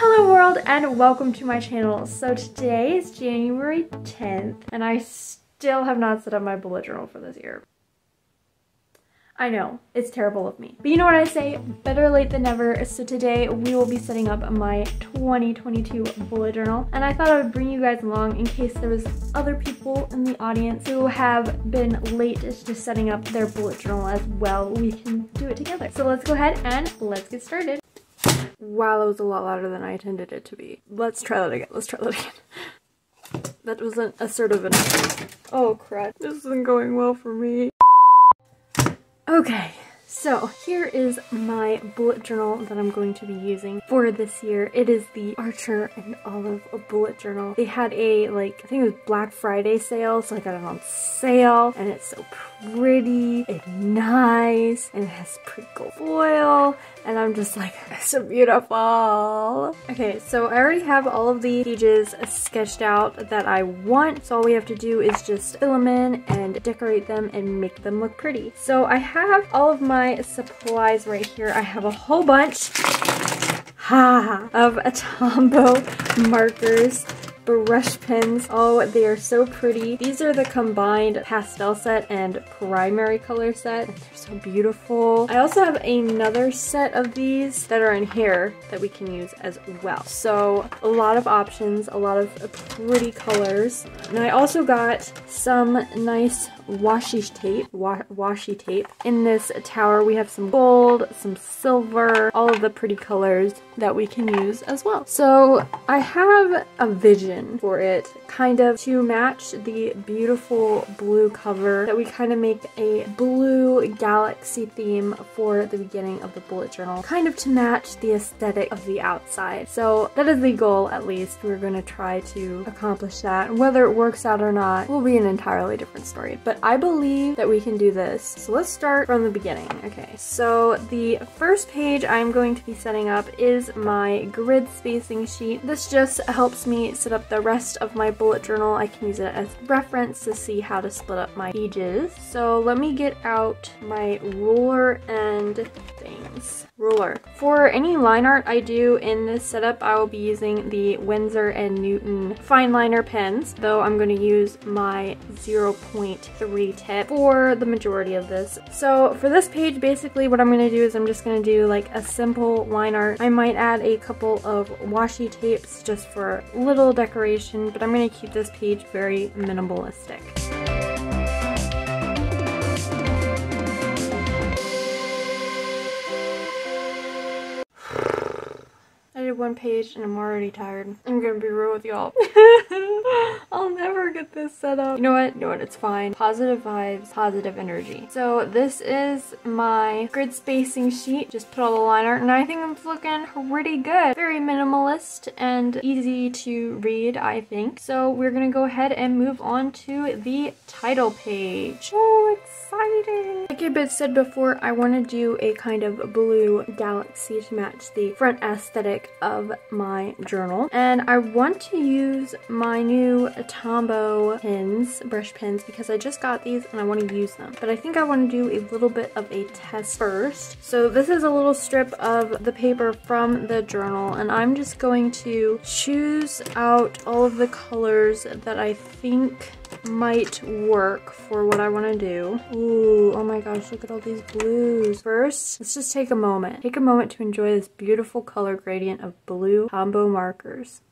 Hello world and welcome to my channel. So today is January 10th and I still have not set up my bullet journal for this year. I know, it's terrible of me. But you know what I say, better late than never. So today we will be setting up my 2022 bullet journal. And I thought I would bring you guys along in case there was other people in the audience who have been late to setting up their bullet journal as well. We can do it together. So let's go ahead and let's get started. Wow, that was a lot louder than I intended it to be. Let's try that again. That wasn't assertive enough. Oh crap, this isn't going well for me. Okay, so here is my bullet journal that I'm going to be using for this year. It is the Archer and Olive bullet journal. They had a, I think it was Black Friday sale, so I got it on sale, and it's so pretty and nice, and it has pretty gold foil, and I'm just like, it's so beautiful. Okay, so I already have all of the pages sketched out that I want, so all we have to do is just fill them in and decorate them and make them look pretty. So I have all of my supplies right here. I have a whole bunch of Tombow markers, brush pens. Oh, they are so pretty. These are the combined pastel set and primary color set. They're so beautiful. I also have another set of these that are in here that we can use as well. So a lot of options, a lot of pretty colors. And I also got some nice washi tape. In this tower we have some gold, some silver, all of the pretty colors that we can use as well. So I have a vision for it, kind of to match the beautiful blue cover, that we kind of make a blue galaxy theme for the beginning of the bullet journal, kind of to match the aesthetic of the outside. So that is the goal, at least. We're going to try to accomplish that. Whether it works out or not will be an entirely different story, but I believe that we can do this. So let's start from the beginning. Okay, so the first page I'm going to be setting up is my grid spacing sheet. This just helps me set up the rest of my bullet journal. I can use it as reference to see how to split up my pages. So let me get out my ruler and things. Ruler. For any line art I do in this setup, I will be using the Winsor and Newton fine liner pens, though I'm going to use my 0.3 tip for the majority of this. So for this page, basically what I'm going to do is I'm just going to do like a simple line art. I might add a couple of washi tapes just for little decoration, but I'm going to keep this page very minimalistic. I did one page and I'm already tired. I'm gonna be real with y'all. I'll never get this set up. You know what? It's fine. Positive vibes, positive energy. So this is my grid spacing sheet. Just put all the line art, and I think it's looking pretty good. Very minimalist and easy to read, I think. So we're gonna go ahead and move on to the title page. Oh, exciting! Like I said before, I want to do a kind of blue galaxy to match the front aesthetic of my journal, and I want to use my new Tombow pens, brush pens, because I just got these and I want to use them. But I think I want to do a little bit of a test first. So this is a little strip of the paper from the journal, and I'm just going to choose out all of the colors that I think might work for what I want to do. Ooh, oh my gosh, look at all these blues. First, let's just take a moment. Take a moment to enjoy this beautiful color gradient of blue Tombow markers.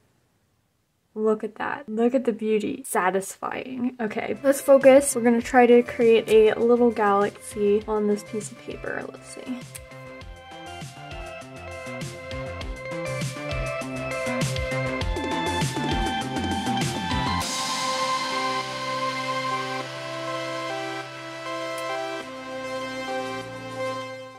Look at that. Look at the beauty. Satisfying. Okay, let's focus. We're gonna try to create a little galaxy on this piece of paper. Let's see.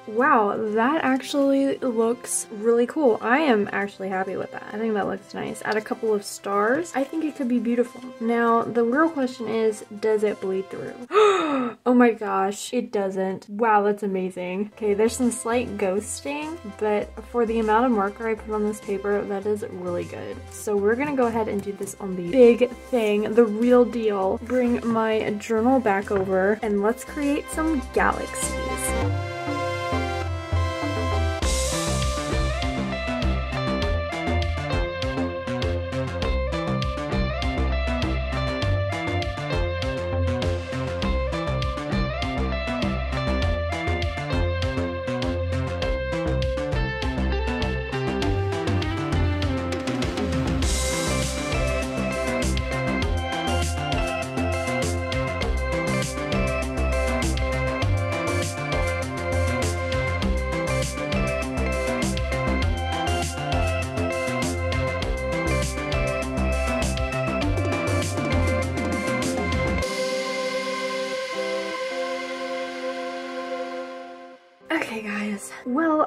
Wow, that actually looks really cool. I am actually happy with that. I think that looks nice. Add a couple of stars. I think it could be beautiful. Now, the real question is, does it bleed through? Oh my gosh, it doesn't. Wow, that's amazing. Okay, there's some slight ghosting, but for the amount of marker I put on this paper, that is really good. So we're gonna go ahead and do this on the big thing, the real deal. Bring my journal back over and let's create some galaxies.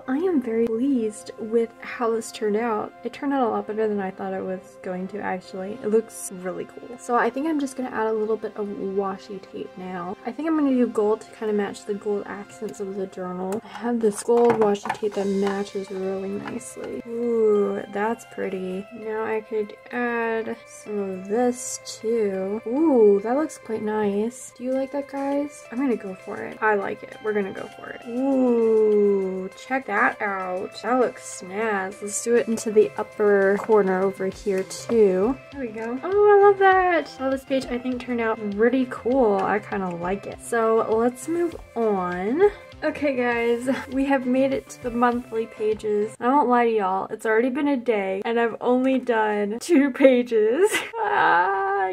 I am very pleased with how this turned out. It turned out a lot better than I thought it was going to actually. It looks really cool. So I think I'm just gonna add a little bit of washi tape now. I think I'm gonna do gold to kind of match the gold accents of the journal. I have this gold washi tape that matches really nicely. Ooh, that's pretty. Now I could add some of this too. Ooh, that looks quite nice. Do you like that, guys? I'm gonna go for it. I like it. We're gonna go for it. Ooh, check that out. That looks snaz. Let's do it into the upper corner over here too. There we go. Oh, I love that. Oh, this page I think turned out pretty cool. I kind of like it. So let's move on. Okay guys, we have made it to the monthly pages. I won't lie to y'all, it's already been a day and I've only done 2 pages.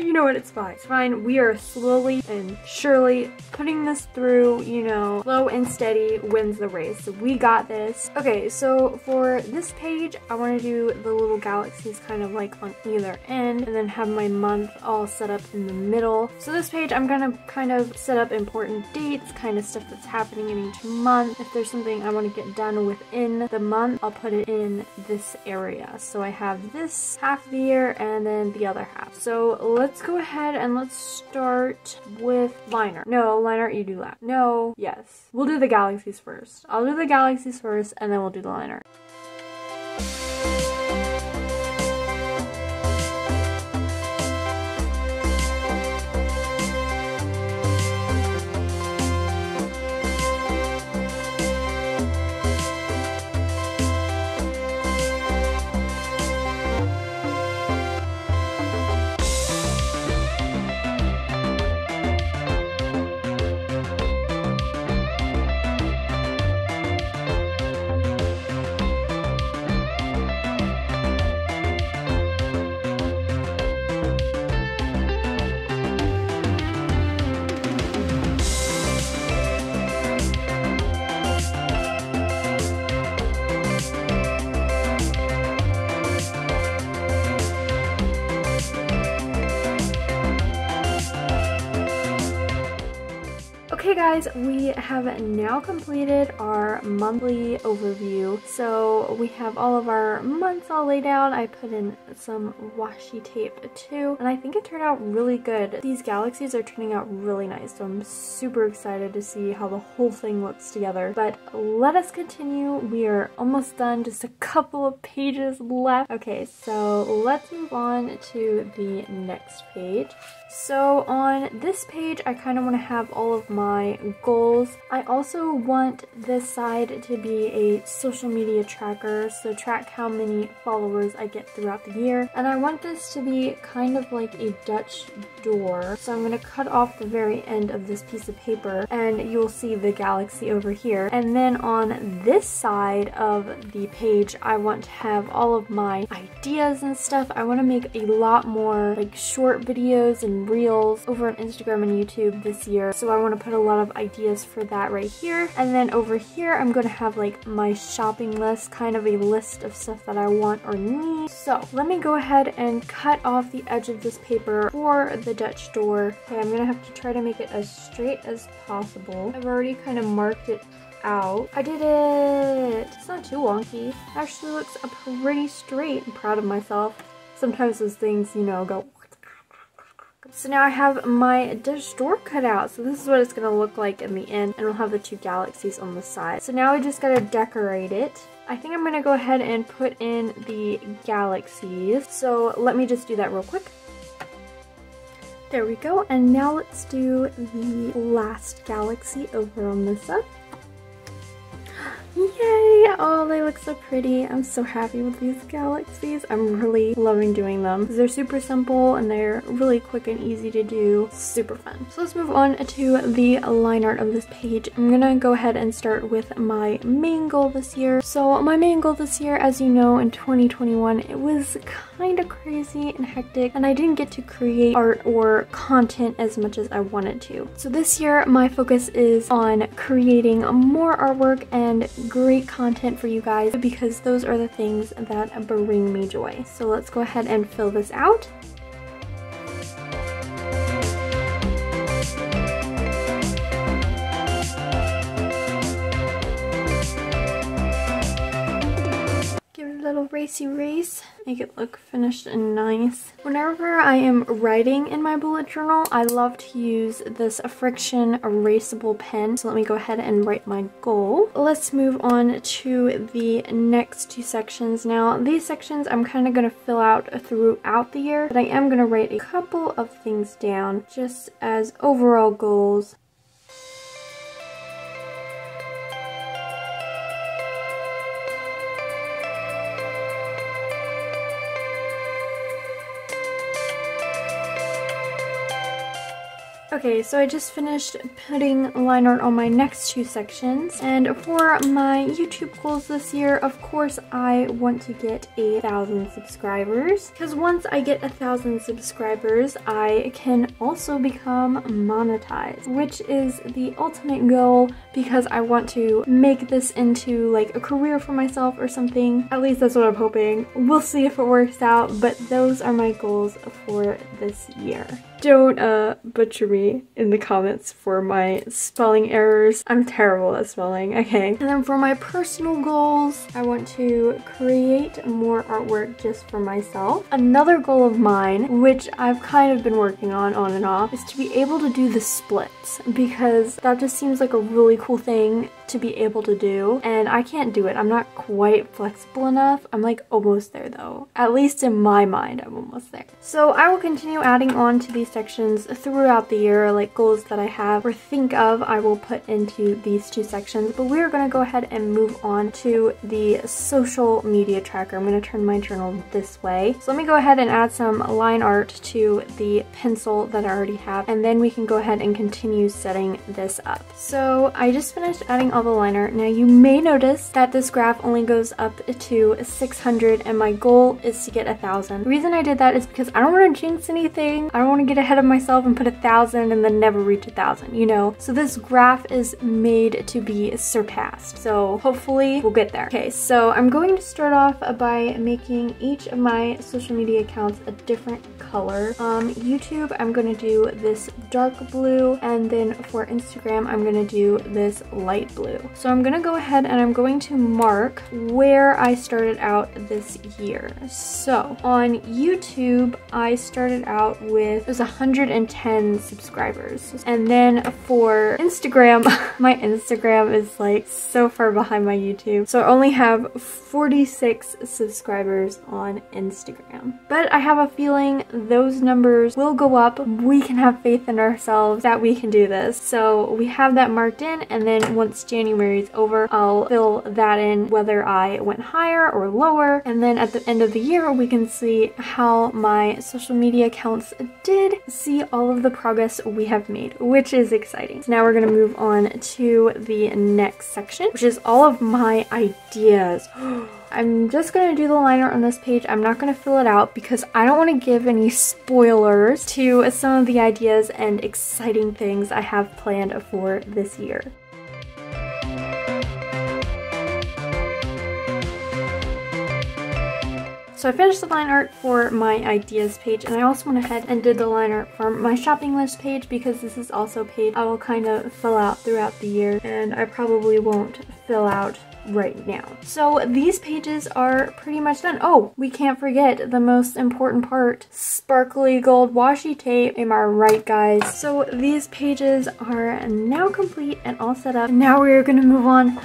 You know what, it's fine. It's fine. We are slowly and surely putting this through, you know, slow and steady wins the race. So we got this. Okay, so for this page, I want to do the little galaxies kind of like on either end and then have my month all set up in the middle. So this page, I'm gonna kind of set up important dates, kind of stuff that's happening in each month. If there's something I want to get done within the month, I'll put it in this area. So I have this half of the year and then the other half. So let's go ahead and let's start with liner. No, liner, you do that. No, yes. We'll do the galaxies first. I'll do the galaxies first and then we'll do the liner. Okay guys, we have now completed our monthly overview. So we have all of our months all laid out. I put in some washi tape too, and I think it turned out really good. These galaxies are turning out really nice, so I'm super excited to see how the whole thing looks together. But let us continue. We are almost done, just a couple of pages left. Okay, so let's move on to the next page. So on this page, I kind of want to have all of my goals. I also want this side to be a social media tracker, so track how many followers I get throughout the year. And I want this to be kind of like a Dutch door. So I'm going to cut off the very end of this piece of paper and you'll see the galaxy over here. And then on this side of the page, I want to have all of my ideas and stuff. I want to make a lot more like short videos and reels over on Instagram and YouTube this year, so I want to put a lot of ideas for that right here. And then over here I'm going to have like my shopping list, kind of a list of stuff that I want or need. So let me go ahead and cut off the edge of this paper for the Dutch door. Okay, I'm gonna have to try to make it as straight as possible. I've already kind of marked it out. I did it! It's not too wonky. It actually looks pretty straight. I'm proud of myself. Sometimes those things, you know, go. So now I have my Dutch door cut out. So this is what it's going to look like in the end. And we'll have the 2 galaxies on the side. So now we just got to decorate it. I think I'm going to go ahead and put in the galaxies. So let me just do that real quick. There we go. And now let's do the last galaxy over on this side. Yay! Oh, they look so pretty. I'm so happy with these galaxies. I'm really loving doing them. They're super simple and they're really quick and easy to do. Super fun. So let's move on to the line art of this page. I'm gonna go ahead and start with my main goal this year. So my main goal this year, as you know, in 2021, it was kind of crazy and hectic and I didn't get to create art or content as much as I wanted to. So this year, my focus is on creating more artwork and great content for you guys because those are the things that bring me joy. So let's go ahead and fill this out. erase, make it look finished and nice. Whenever I am writing in my bullet journal, I love to use this friction erasable pen. So let me go ahead and write my goal. Let's move on to the next two sections now. These sections I'm kind of going to fill out throughout the year, but I am going to write a couple of things down just as overall goals. Okay, so I just finished putting line art on my next two sections, and for my YouTube goals this year, of course, I want to get 1,000 subscribers, because once I get 1,000 subscribers, I can also become monetized, which is the ultimate goal, because I want to make this into like a career for myself or something. At least that's what I'm hoping. We'll see if it works out, but those are my goals for this year. Don't butcher me in the comments for my spelling errors. I'm terrible at spelling, okay. And then for my personal goals, I want to create more artwork just for myself. Another goal of mine, which I've kind of been working on and off, is to be able to do the splits, because that just seems like a really cool thing to be able to do, and I can't do it. I'm not quite flexible enough. I'm like almost there though. At least in my mind, I'm almost there. So I will continue adding on to these sections throughout the year, like goals that I have or think of, I will put into these two sections. But we're going to go ahead and move on to the social media tracker. I'm going to turn my journal this way. So let me go ahead and add some line art to the pencil that I already have, and then we can go ahead and continue setting this up. So I just finished adding all the line art. Now you may notice that this graph only goes up to 600 and my goal is to get 1,000. The reason I did that is because I don't want to jinx anything. I don't want to get ahead of myself and put 1,000 and then never reach 1,000, you know? So this graph is made to be surpassed. So hopefully we'll get there. Okay, so I'm going to start off by making each of my social media accounts a different color. YouTube, I'm going to do this dark blue, and then for Instagram, I'm going to do this light blue. So I'm going to go ahead and I'm going to mark where I started out this year. So on YouTube, I started out with, it was 110 subscribers. And then for Instagram, my Instagram is like so far behind my YouTube. So I only have 46 subscribers on Instagram. But I have a feeling those numbers will go up. We can have faith in ourselves that we can do this. So we have that marked in, and then once January is over, I'll fill that in whether I went higher or lower. And then at the end of the year, we can see how my social media accounts did, see all of the progress we have made, which is exciting. So now we're going to move on to the next section, which is all of my ideas. I'm just going to do the line art on this page. I'm not going to fill it out because I don't want to give any spoilers to some of the ideas and exciting things I have planned for this year. So I finished the line art for my ideas page, and I also went ahead and did the line art for my shopping list page because this is also a page I will kind of fill out throughout the year, and I probably won't fill out right now. So these pages are pretty much done. Oh, we can't forget the most important part, sparkly gold washi tape. Am I right, guys? So these pages are now complete and all set up. Now we're gonna move on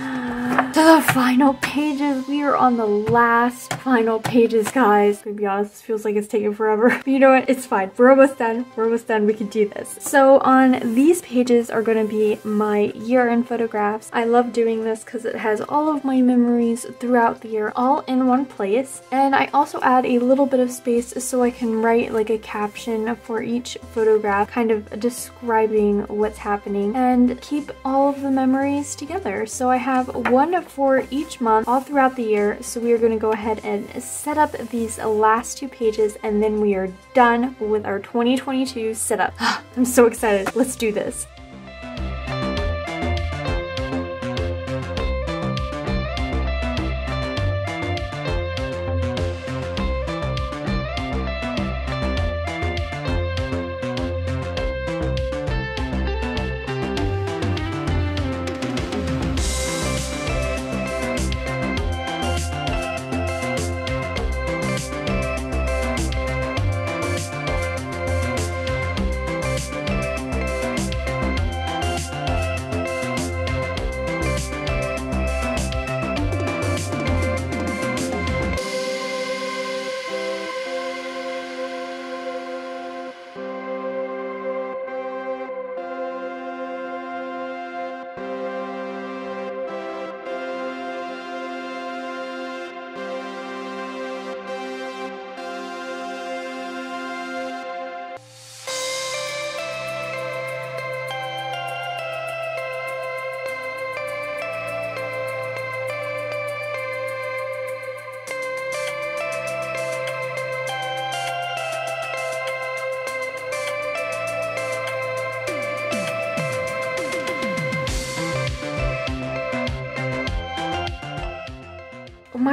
to the final pages. We are on the last final pages, guys. To be honest, this feels like it's taking forever. But you know what? It's fine. We're almost done. We're almost done. We can do this. So on these pages are going to be my year-end photographs. I love doing this because it has all of my memories throughout the year all in one place. And I also add a little bit of space so I can write like a caption for each photograph, kind of describing what's happening, and keep all of the memories together. So I have one for each month all throughout the year. So we are going to go ahead and set up these last two pages, and then we are done with our 2022 setup. I'm so excited. Let's do this.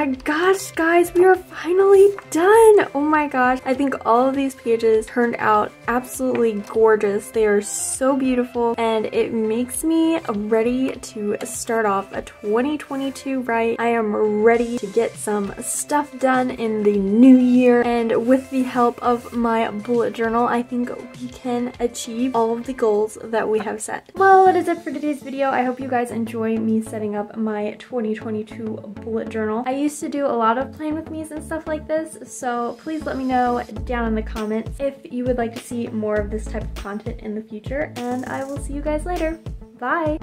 my gosh, guys, we are finally done. Oh my gosh. I think all of these pages turned out absolutely gorgeous. They are so beautiful and it makes me ready to start off a 2022 right. I am ready to get some stuff done in the new year, and with the help of my bullet journal, I think we can achieve all of the goals that we have set. Well, that is it for today's video. I hope you guys enjoy me setting up my 2022 bullet journal. I used to do a lot of plan with me's and stuff like this, so please let me know down in the comments if you would like to see more of this type of content in the future, and I will see you guys later. Bye!